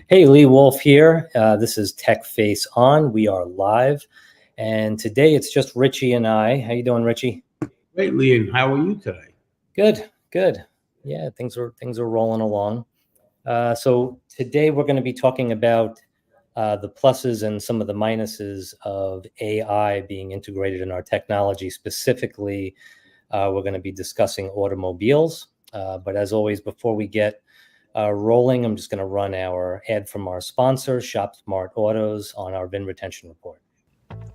Hey, Lee Wolf here. This is Tech Face On. We are live, and today it's just Richie and I. How you doing, Richie? Great, Liam. How are you today? Good, good. Yeah, things are rolling along. So today we're going to be talking about the pluses and some of the minuses of AI being integrated in our technology. Specifically, we're going to be discussing automobiles. But as always, before we get rolling, I'm just going to run our ad from our sponsor, Shop Smart Autos, on our VIN retention report.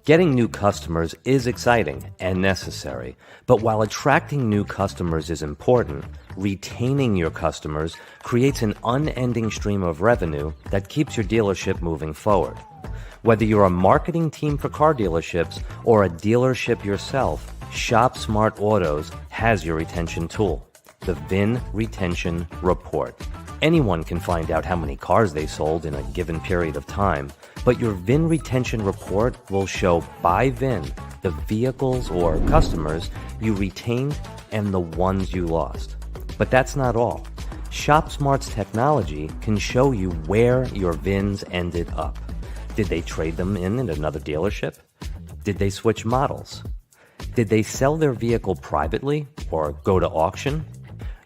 Getting new customers is exciting and necessary, but while attracting new customers is important, retaining your customers creates an unending stream of revenue that keeps your dealership moving forward. Whether you're a marketing team for car dealerships or a dealership yourself, Shop Smart Autos has your retention tool, the VIN Retention Report. Anyone can find out how many cars they sold in a given period of time, but your VIN retention report will show by VIN the vehicles or customers you retained and the ones you lost. But that's not all. ShopSmart's technology can show you where your VINs ended up. Did they trade them in at another dealership? Did they switch models? Did they sell their vehicle privately or go to auction?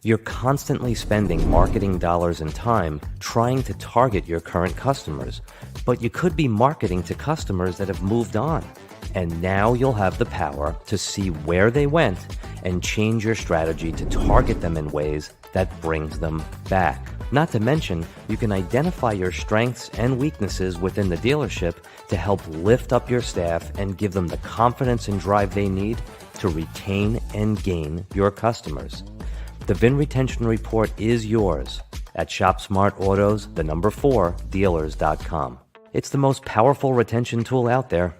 You're constantly spending marketing dollars and time trying to target your current customers, but you could be marketing to customers that have moved on. And now you'll have the power to see where they went and change your strategy to target them in ways that brings them back. Not to mention, you can identify your strengths and weaknesses within the dealership to help lift up your staff and give them the confidence and drive they need to retain and gain your customers. The VIN Retention Report is yours at ShopSmartAutos, 4 dealers.com. It's the most powerful retention tool out there.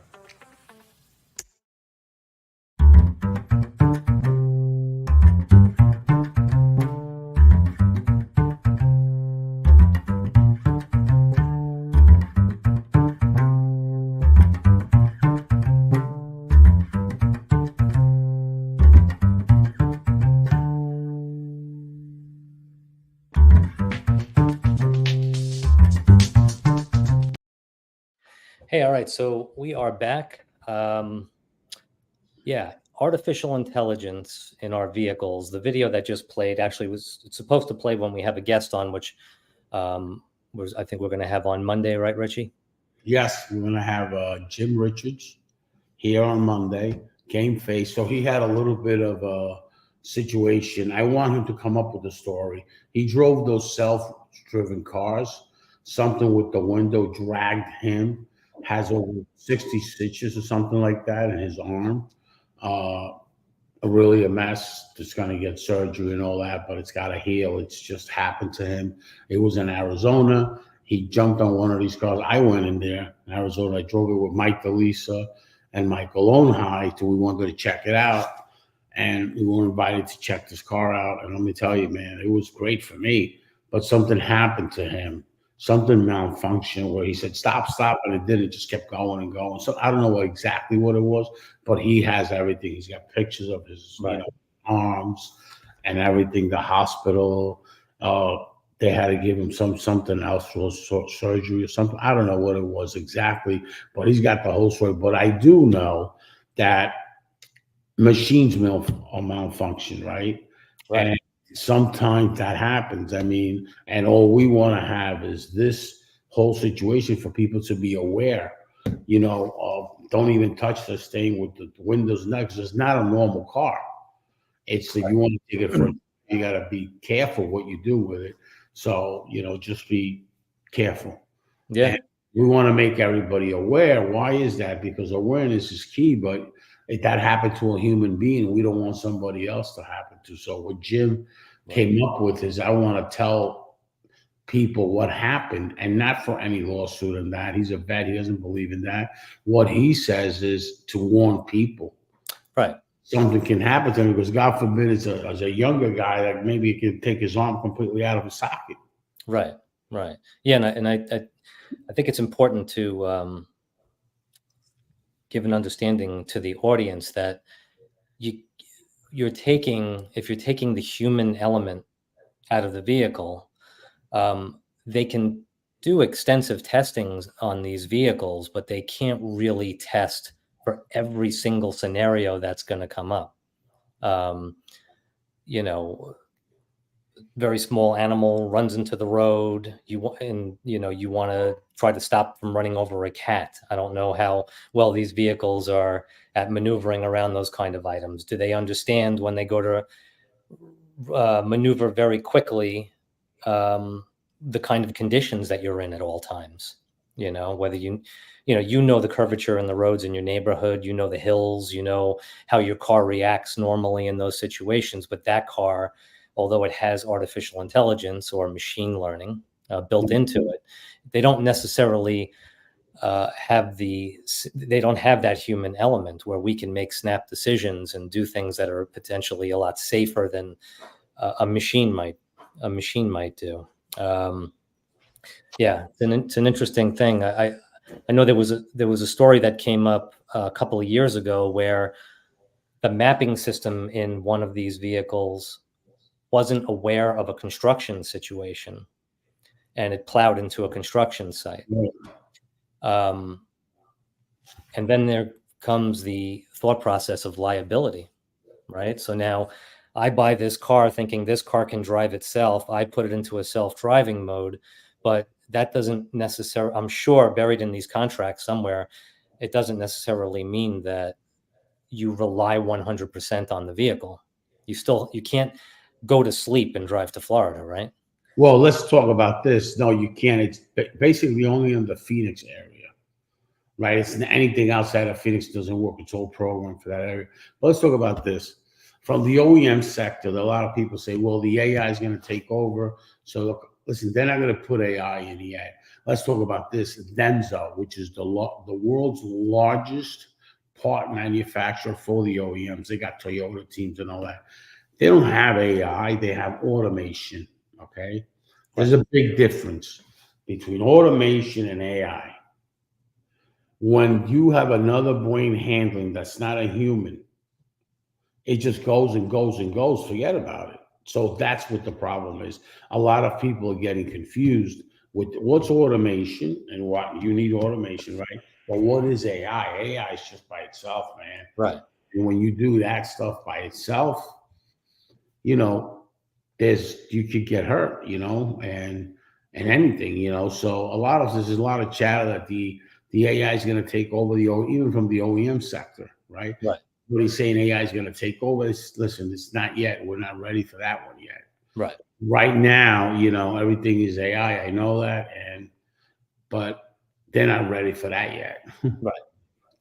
Hey, all right, so we are back. Artificial intelligence in our vehicles. The video that just played actually was supposed to play when we have a guest on, which I think we're going to have on Monday, right, Richie? Yes, we're going to have Jim Richards here on Monday, Game Face. So he had a little bit of a situation. I want him to come up with a story. He drove those self-driven cars. Something with the window dragged him. Has over 60 stitches or something like that in his arm. Really a mess. It's going to get surgery and all that, but it's got to heal. It's just happened to him. It was in Arizona. He jumped on one of these cars. I went in there in Arizona. I drove it with Mike DeLisa and Michael Onhai. We wanted to check it out. And we were invited to check this car out. And let me tell you, man, it was great for me. But something happened to him. Something malfunctioned where he said, stop, and it didn't. It just kept going and going. So I don't know exactly what it was, but he has everything. He's got pictures of his arms and everything, the hospital. They had to give him something else for surgery or something. I don't know what it was exactly, but he's got the whole story. But I do know that machines malfunction, right? And sometimes that happens. I mean, and all we want to have is this whole situation for people to be aware, of don't even touch this thing with the windows next. It's not a normal car. It's if you want to take it for, you got to be careful what you do with it. So, just be careful. Yeah. And we want to make everybody aware. Why is that? Because awareness is key, but if that happened to a human being, we don't want somebody else to happen to. So what Jim came up with is I want to tell people what happened, and not for any lawsuit and that. He's a vet. He doesn't believe in that. What he says is to warn people. Right. Something can happen to him because God forbid as a younger guy that maybe it can take his arm completely out of his socket. Right. Yeah, and I think it's important to give an understanding to the audience that if you're taking the human element out of the vehicle, they can do extensive testings on these vehicles, but they can't really test for every single scenario that's going to come up. You know, very small animal runs into the road, you want to try to stop from running over a cat. I don't know how well these vehicles are at maneuvering around those kind of items. Do they understand when they go to maneuver very quickly, the kind of conditions that you're in at all times? Whether the curvature in the roads in your neighborhood, the hills, how your car reacts normally in those situations. But that car, although it has artificial intelligence or machine learning built into it, they don't necessarily they don't have that human element where we can make snap decisions and do things that are potentially a lot safer than a machine might do. Yeah, it's an interesting thing. I know there was a story that came up a couple of years ago where the mapping system in one of these vehicles wasn't aware of a construction situation, and it plowed into a construction site. And then there comes the thought process of liability, right? So now I buy this car thinking this car can drive itself. I put it into a self-driving mode, but that doesn't necessarily, I'm sure buried in these contracts somewhere, it doesn't necessarily mean that you rely 100% on the vehicle. You can't go to sleep and drive to Florida, right? Well, let's talk about this. No, you can't. It's basically only in the Phoenix area, right? It's anything outside of Phoenix doesn't work. It's all programmed for that area. But let's talk about this. From the OEM sector, a lot of people say, well, the AI is going to take over. So look, listen, they're not going to put AI in yet. Let's talk about this. Denso, which is the world's largest part manufacturer for the OEMs. They got Toyota teams and all that. They don't have AI. They have automation. Okay. There's a big difference between automation and AI. When you have another brain handling that's not a human, it just goes and goes and goes. Forget about it. So that's what the problem is. A lot of people are getting confused with what's automation and what you need automation, right? But what is AI? AI is just by itself, man. Right. And when you do that stuff by itself, you could get hurt, and anything, So there's a lot of chatter that the AI is going to take over even from the OEM sector, right? Right. What he's saying AI is going to take over. Listen, it's not yet. We're not ready for that one yet. Right. Right now, everything is AI. I know that, but they're not ready for that yet. Right.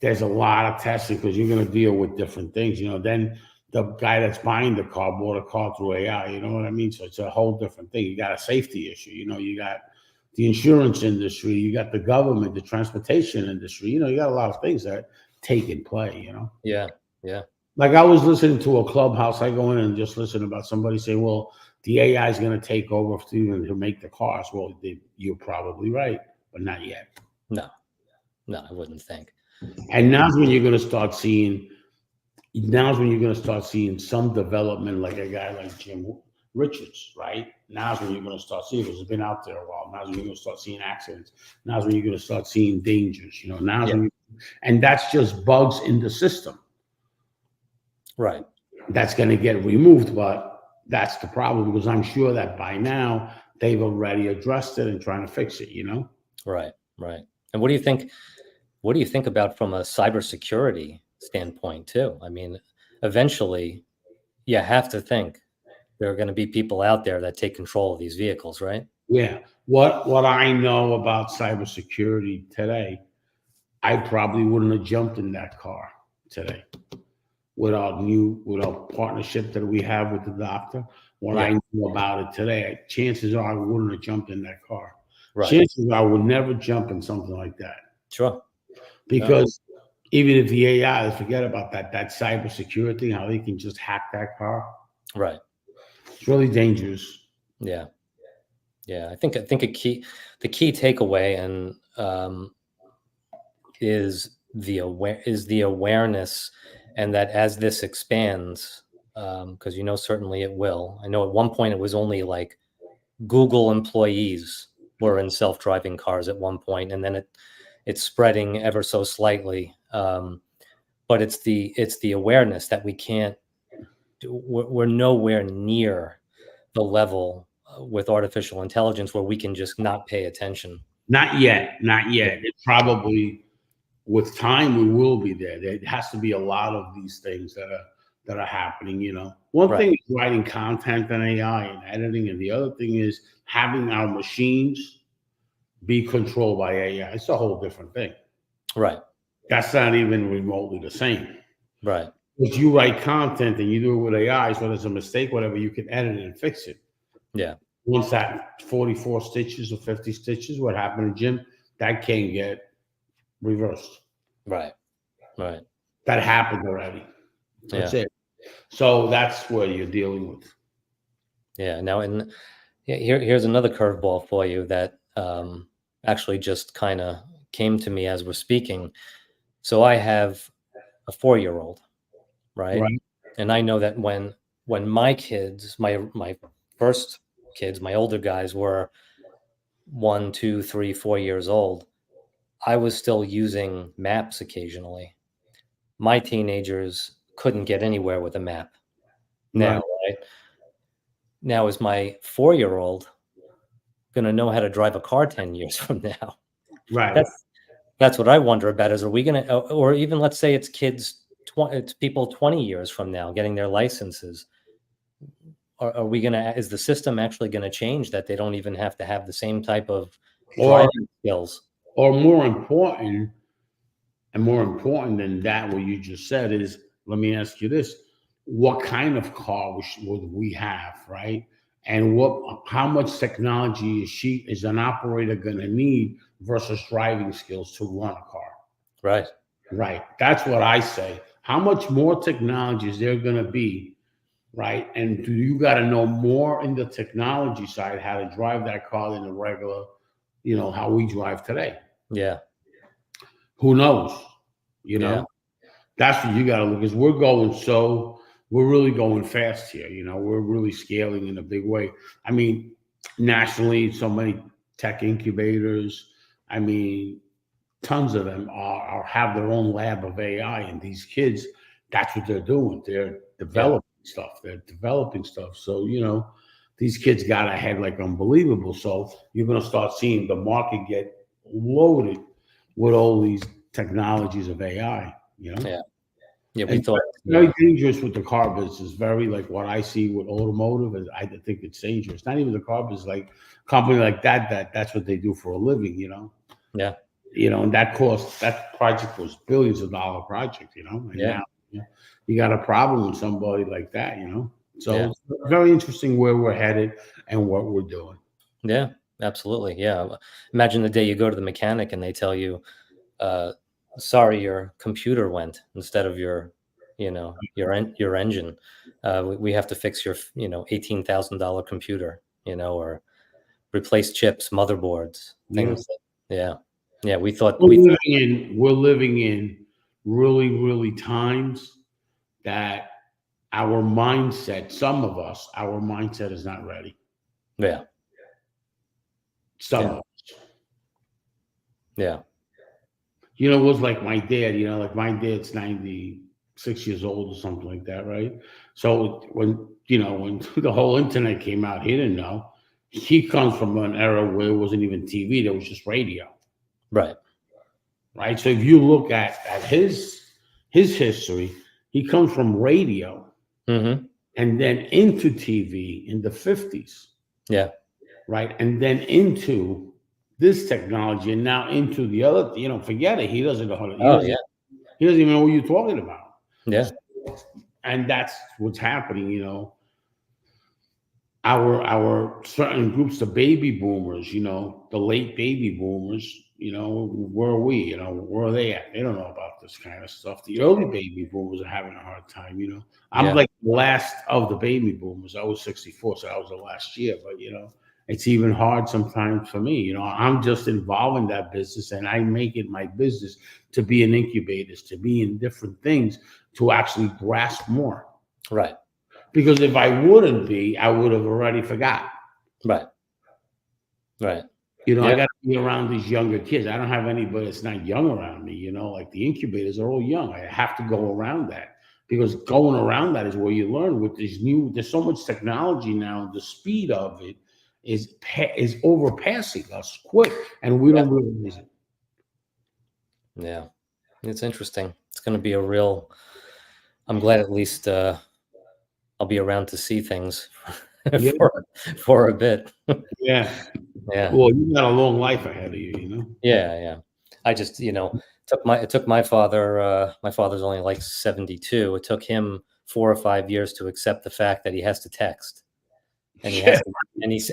There's a lot of testing because you're going to deal with different things. Then the guy that's buying the car bought a car through AI. You know what I mean? So it's a whole different thing. You got a safety issue. You got the insurance industry. You got the government, the transportation industry. You got a lot of things that take in play. Yeah. Yeah. Like I was listening to a Clubhouse. I go in and just listen about somebody say, well, the AI is going to take over to make the cars. Well, you're probably right, but not yet. No, I wouldn't think. And now's when you're going to start seeing some development, like a guy like Jim Richards, right? Now's when you're going to start seeing, because it's been out there a while. Now's when you're going to start seeing accidents. Now's when you're going to start seeing dangers, and that's just bugs in the system. Right. That's going to get removed, but that's the problem, because I'm sure that by now they've already addressed it and trying to fix it, Right. And what do you think about from a cybersecurity standpoint too? I mean, eventually you have to think there are going to be people out there that take control of these vehicles, right? Yeah. What I know about cybersecurity today, I probably wouldn't have jumped in that car today. With our partnership that we have with the doctor, I know about it today, chances are I wouldn't have jumped in that car. Right. Chances are I would never jump in something like that. Sure. Because even if the AI, forget about that cybersecurity, how they can just hack that car. Right. It's really dangerous. Yeah. I think the key takeaway is the awareness. And that as this expands, because certainly it will. I know at one point it was only like Google employees were in self-driving cars at one point, and then it's spreading ever so slightly. But it's the awareness that we can't. We're nowhere near the level with artificial intelligence where we can just not pay attention. Not yet. It probably, with time, we will be there. There has to be a lot of these things that are happening. One thing is writing content and AI and editing, and the other thing is having our machines be controlled by AI. It's a whole different thing. Right. That's not even remotely the same. Right. If you write content and you do it with AI, so there's a mistake, whatever, you can edit it and fix it. Yeah. Once that 44 stitches or 50 stitches, what happened to Jim, that can get reversed. Right. Right. That happened already. That's it. So that's where you're dealing with. Yeah. Now, here's another curveball for you that actually just kind of came to me as we're speaking. So I have a 4-year-old, right? And I know that when my kids, my first kids, my older guys were 1, 2, 3, 4 years old, I was still using maps occasionally. My teenagers couldn't get anywhere with a map now, right? Now, is my 4-year-old going to know how to drive a car 10 years from now? Right. That's what I wonder about. Are we going to, or even let's say it's kids, it's people 20 years from now getting their licenses. Are we going to, is the system actually going to change that they don't even have to have the same type of driving skills? Or more important than that, what you just said is, let me ask you this: what kind of car would we have, right? And how much technology is an operator going to need versus driving skills to run a car? Right. Right. That's what I say. How much more technology is there going to be, right? And do you got to know more in the technology side how to drive that car than the regular, how we drive today? Yeah. Who knows? That's what you got to look, because we're really going fast here. We're really scaling in a big way. I mean, nationally, so many tech incubators. I mean, tons of them have their own lab of AI, and these kids, that's what they're doing. They're developing stuff. So, these kids got ahead like unbelievable. So you're going to start seeing the market get loaded with all these technologies of AI, Yeah. Yeah. We thought very dangerous with the car business. Very, like what I see with automotive is, I think it's dangerous. Not even the car business, like a company like that's what they do for a living, Yeah. And that project was billions of dollar project, and now you got a problem with somebody like that, So it's very interesting where we're headed and what we're doing. Yeah, absolutely. Yeah. Imagine the day you go to the mechanic and they tell you, sorry, your computer went instead of your engine. We have to fix your, $18,000 computer, or replace chips, motherboards, things. Yeah. We thought we're living in really, really times that our mindset, some of us, our mindset is not ready. Yeah. Some of us. Yeah. It was like my dad, like my dad's 96 years old or something like that, right? So when the whole internet came out, he didn't know. He comes from an era where there wasn't even TV, there was just radio. Right. Right. So if you look at his history, he comes from radio and then into TV in the 50s. Yeah. Right. And then into this technology, and now into the other, forget it. He doesn't know how to. He doesn't even know what you're talking about. Yeah. And that's what's happening. Our certain groups, the baby boomers, the late baby boomers, where are we? Where are they at? They don't know about this kind of stuff. The early baby boomers are having a hard time. I'm like the last of the baby boomers. I was 64, so that was the last year. But it's even hard sometimes for me. I'm just involved in that business, and I make it my business to be in incubators, to be in different things, to actually grasp more. Right. Because if I wouldn't be, I would have already forgot. Right. Right. You know, I Yeah. got to be around these younger kids. I don't have anybody that's not young around me. Like the incubators are all young. I have to go around that because going around that is where you learn. With there's so much technology now. The speed of it is overpassing us quick, and we Yeah. don't realize it. Yeah. It's interesting. It's going to be a real. I'm glad at least I'll be around to see things Yeah, for a bit. yeah. Yeah. Well, you got a long life ahead of you. Yeah. Yeah. I just, it took my father. My father's only like 72. It took him 4 or 5 years to accept the fact that he has to text, and he Yeah, has to,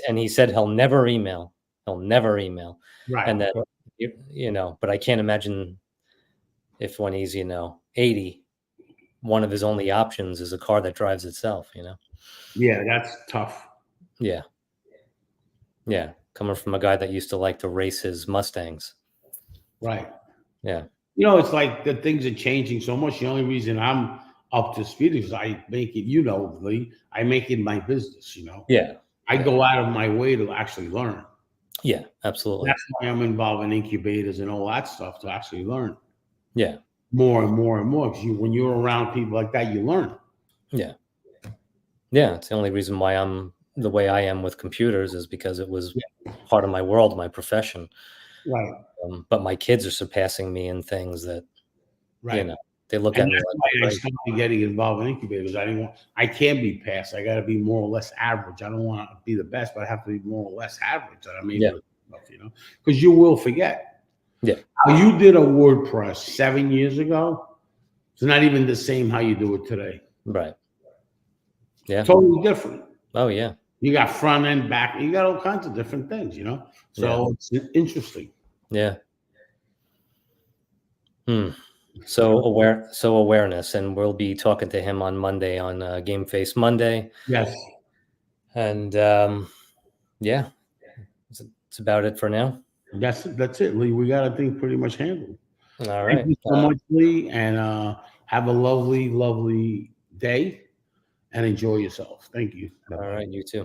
and he said he'll never email. He'll never email, right. and that but I can't imagine if when he's 80, one of his only options is a car that drives itself. Yeah, that's tough. Yeah. Yeah. Coming from a guy that used to like to race his Mustangs. Right. Yeah. It's like the things are changing so much. The only reason I'm up to speed is I make it, Lee, I make it my business. Yeah. I Yeah. go out of my way to actually learn. Yeah. Absolutely. That's why I'm involved in incubators and all that stuff to actually learn Yeah. more and more and more. Because when you're around people like that, you learn. Yeah. Yeah. It's the only reason why I'm the way I am with computers is because it was part of my world, my profession. Right. But my kids are surpassing me in things that, Right. they look And at me that's like why I'm I crazy. started getting involved in incubators. I can't be passed. I got to be more or less average. I don't want to be the best, but I have to be more or less average. And I'm able to, because you will forget. Yeah. How you did a WordPress 7 years ago, it's not even the same how you do it today. Right. Yeah. Totally different. Oh, yeah. You got front end, back, you got all kinds of different things, So it's interesting. Yeah. So awareness, and we'll be talking to him on Monday on Game Face Monday. Yes. And yeah, it's about it for now. That's it, Lee. We got thing pretty much handled. All Thank right. you so much, Lee, and have a lovely, lovely day and enjoy yourself. Thank you. All right. You too.